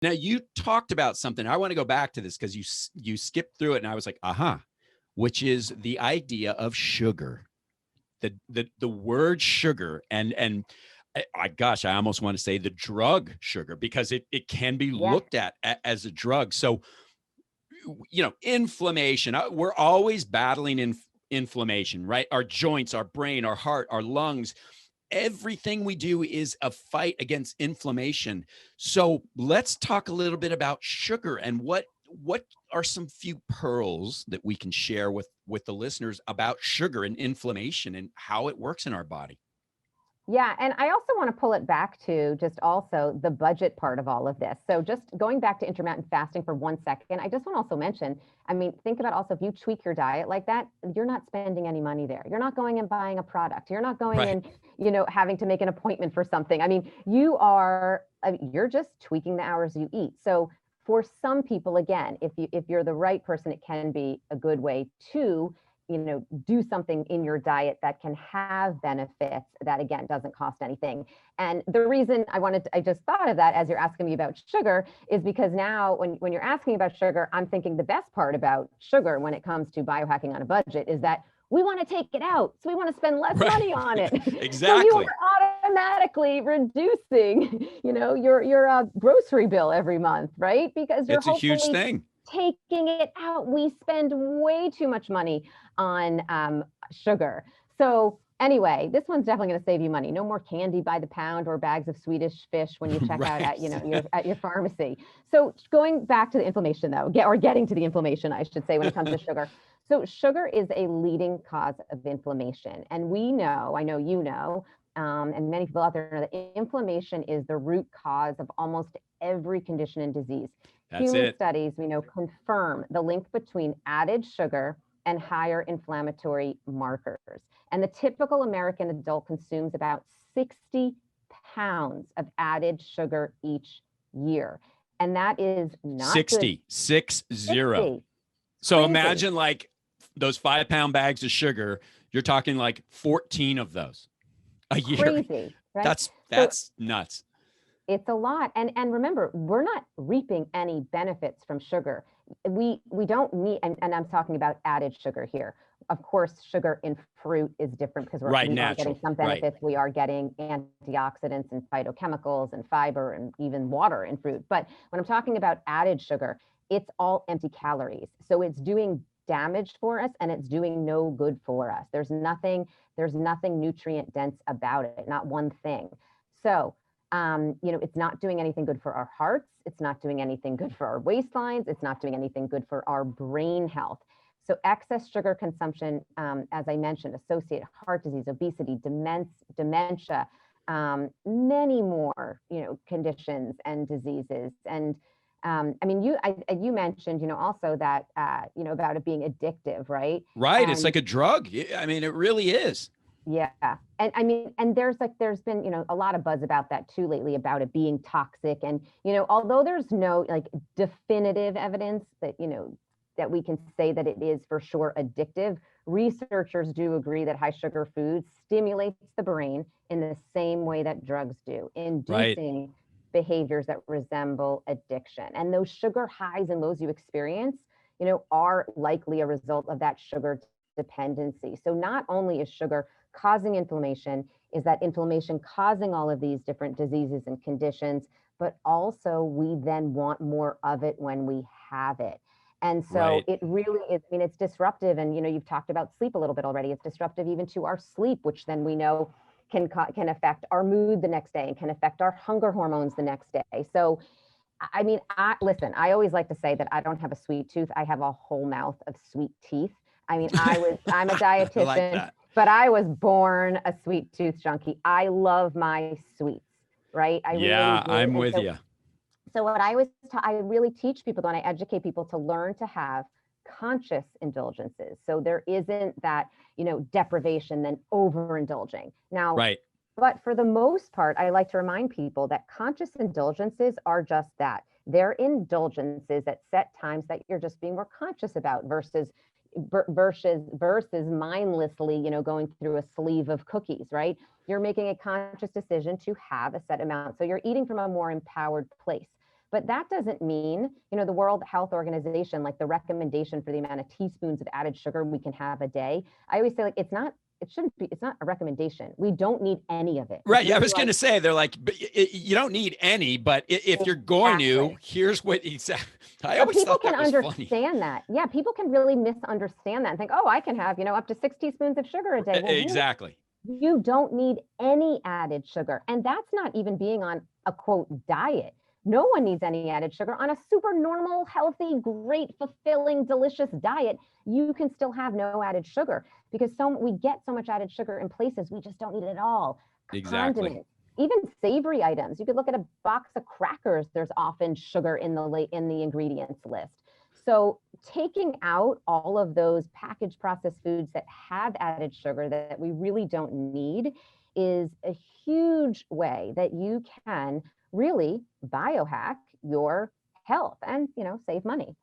Now you talked about something. I want to go back to this because you skipped through it, and I was like, aha, which is the idea of sugar. The word sugar, and gosh, I almost want to say the drug sugar, because it can be Yes. looked at as a drug. So, inflammation, we're always battling inflammation, right? Our joints, our brain, our heart, our lungs, everything we do is a fight against inflammation. So let's talk a little bit about sugar, and what are some few pearls that we can share with the listeners about sugar and inflammation and how it works in our body. Yeah, and I also want to pull it back to just also the budget part of all of this. So just going back to intermittent fasting for 1 second, I just want to also mention, I mean, think about also if you tweak your diet like that, you're not spending any money there. You're not going and buying a product. You're not going Right. and, having to make an appointment for something. I mean, you're just tweaking the hours you eat. So for some people, again, if you're the right person, it can be a good way to do something in your diet that can have benefits that, again, doesn't cost anything. And the reason I just thought of that as you're asking me about sugar is because now when you're asking about sugar, I'm thinking the best part about sugar when it comes to biohacking on a budget is that we want to take it out. So we want to spend less Right. money on it. So you Exactly. are automatically reducing, your grocery bill every month, right? Because you're It's a huge hopefully thing. taking it out. We spend way too much money on sugar. So anyway, this one's definitely going to save you money. No more candy by the pound or bags of Swedish fish when you check out Right. at your pharmacy. So going back to the inflammation though, getting to the inflammation, I should say, when it comes to sugar. So sugar is a leading cause of inflammation, and we know, I know you know, and many people out there know that inflammation is the root cause of almost every condition and disease. That's Human it. studies, we know, confirm the link between added sugar and higher inflammatory markers. And the typical American adult consumes about 60 pounds of added sugar each year. And that is not good. 60, 60. 60. So Crazy, imagine like those 5 pound bags of sugar, you're talking like 14 of those a year. crazy, right? That's So that's nuts. it's a lot. And remember, we're not reaping any benefits from sugar. We don't need, and I'm talking about added sugar here. Of course, sugar in fruit is different because Right. we are getting Natural. some Right. benefits. We are getting antioxidants and phytochemicals and fiber and even water in fruit. But when I'm talking about added sugar, it's all empty calories. So it's doing damage for us and it's doing no good for us. There's nothing nutrient dense about it, not one thing. So it's not doing anything good for our hearts. It's not doing anything good for our waistlines. It's not doing anything good for our brain health. So excess sugar consumption, as I mentioned, associated heart disease, obesity, dementia, many more, conditions and diseases. And I mean, you mentioned, also that, about it being addictive, right? Right. It's And like a drug. I mean, it really is. yeah. And I mean, and there's been, a lot of buzz about that too lately about it being toxic. And, although there's no like definitive evidence that, that we can say that it is for sure addictive, researchers do agree that high sugar foods stimulates the brain in the same way that drugs do, Right. inducing behaviors that resemble addiction. And those sugar highs and lows you experience, are likely a result of that sugar dependency. So not only is sugar causing inflammation, is that inflammation causing all of these different diseases and conditions, but also we then want more of it when we have it. And so Right. it really is, I mean, it's disruptive. And, you've talked about sleep a little bit already. It's disruptive even to our sleep, which then we know can affect our mood the next day and can affect our hunger hormones the next day. So, I mean, listen, I always like to say that I don't have a sweet tooth. I have a whole mouth of sweet teeth. I mean, I'm a I like dietitian, that. but I was born a sweet tooth junkie. I love my sweets, right? I really Yeah, do. I'm And with so you. so what I really teach people when I educate people to learn to have conscious indulgences. So there isn't that, deprivation, then overindulging. Now, Right. but for the most part, I like to remind people that conscious indulgences are just that. They're indulgences at set times that you're just being more conscious about versus mindlessly, going through a sleeve of cookies, right? You're making a conscious decision to have a set amount. So you're eating from a more empowered place. But that doesn't mean, the World Health Organization, like the recommendation for the amount of teaspoons of added sugar we can have a day. I always say, like, it's not a recommendation. We don't need any of it. Right. Yeah, I was going to say, they're like, you don't need any, but if you're going to, here's what exactly. I But always people thought can that was funny. understand that. Yeah, people can really misunderstand that and think, oh, I can have, up to 6 teaspoons of sugar a day. Well, Exactly. you don't need any added sugar. And that's not even being on a quote diet. No one needs any added sugar. On a super normal, healthy, great, fulfilling, delicious diet, you can still have no added sugar, because we get so much added sugar in places we just don't need it at all. Exactly. Condiments, even savory items. You could look at a box of crackers. There's often sugar in the ingredients list. So taking out all of those packaged processed foods that have added sugar that we really don't need is a huge way that you can really biohack your health and, save money.